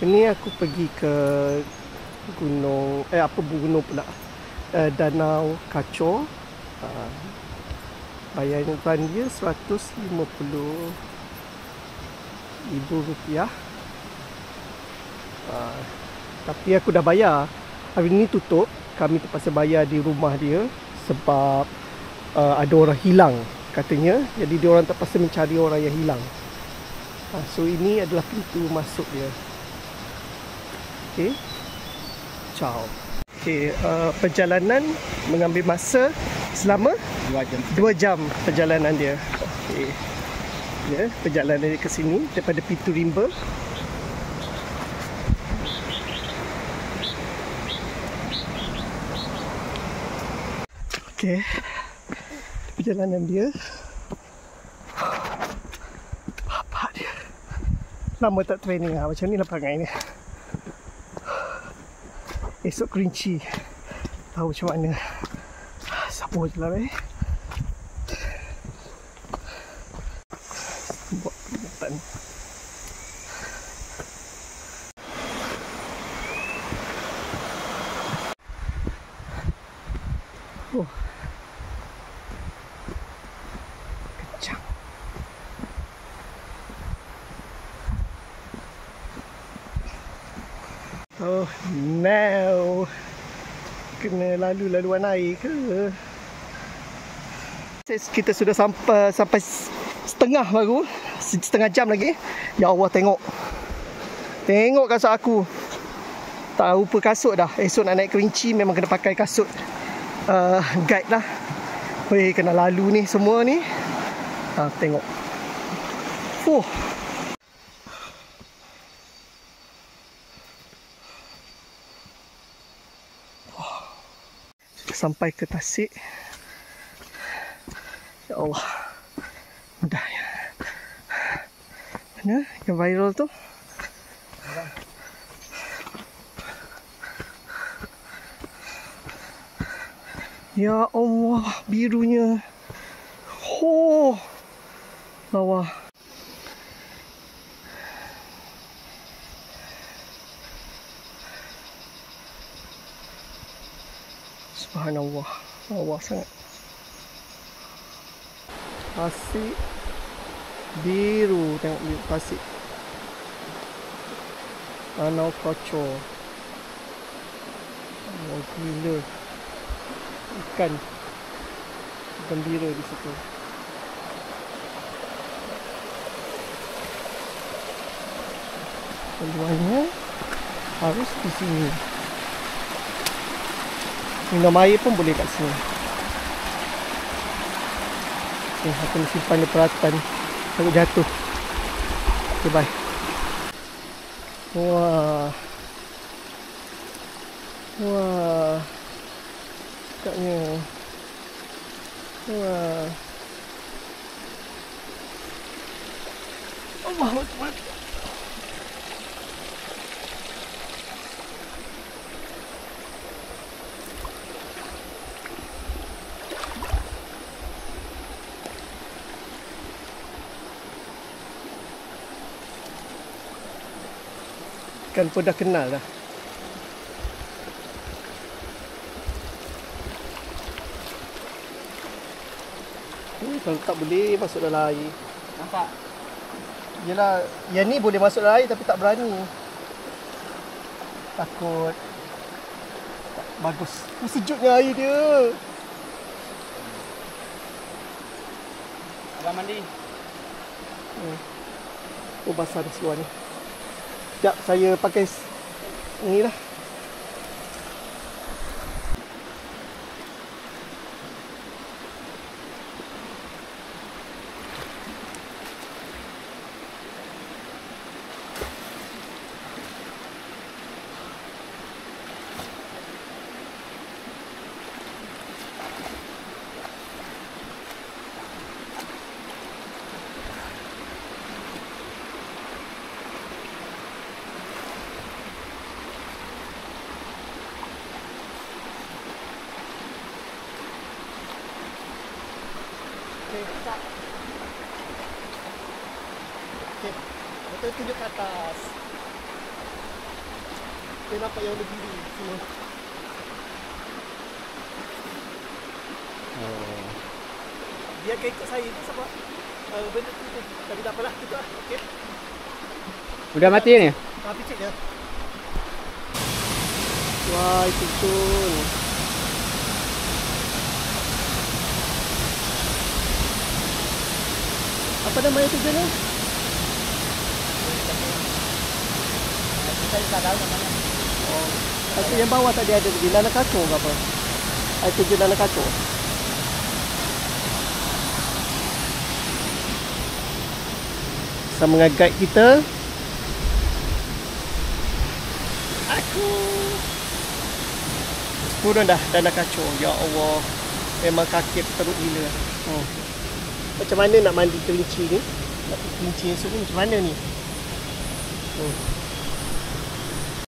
Ini aku pergi ke gunung, gunung pula, Danau Kachor. Bayaran dia RM150,000. Tapi aku dah bayar. Hari ni tutup. Kami terpaksa bayar di rumah dia sebab ada orang hilang katanya. Jadi dia orang terpaksa mencari orang yang hilang. So ini adalah pintu masuk dia. Okey. Ciao. Okey, perjalanan mengambil masa selama 2 jam perjalanan dia. Okey. Ya, perjalanan dia ke sini daripada pintu rimba. Okey. Perjalanan dia. Apa dia? Lama tak training lah. Macam ni lah perangai ni. Esok kerinci. Tahu macam mana. Sabar je lah buat peringatan. Oh. Kencang. Oh, now kena laluan air ke? Kita sudah sampai setengah baru. Setengah jam lagi. Ya Allah, tengok kasut aku. Tak rupa kasut dah. Esok nak naik Kerinci memang kena pakai kasut guide lah. Weh, kena lalu ni semua ni. Tengok. Sampai ke Tasik. Ya Allah, mudahnya. Mana yang viral tu? Ya Allah, birunya. Bawah. Subhanallah, bawah sangat. Tasik biru, tengok biru Tasik. Danau Kachor. Oh, gila. Ikan gembira di situ. Peluangnya harus di sini. Minum air pun boleh kat sini. Aku nak simpan di peralatan. Takut jatuh. Okay, bye. Wah. Cakapnya. Wah. Allahu Akbar. Kan pun dah kenal dah. Kalau tak boleh masuk dalam air. Nampak? Yelah, yang ni boleh masuk dalam air tapi tak berani. Takut. Tak bagus. Sejuknya air dia. Abang mandi. Basah dah seluar ni. Sekejap saya pakai ni lah. Okey, betul tunjuk ke atas. Dia nampak yang warna biru semua. Oh. Dia akan ikut saya tu sebab benda tu. Tapi tak apalah, kita lah. Okey. Udah mati ni? Picit dia. Wah, itu betul. Apa nama itu je ni? Saya tak tahu namanya. Oh. Tapi yang bawah tadi ada lagi nana kacau ke apa? Itu je nana kacau. Sama dengan guide kita. Aku turun dah nana kacau. Ya Allah. Memang kaki teruk gila. Oh. Macam mana nak mandi kelinci ni? Nak kelinci esok ni macam mana ni? Oh.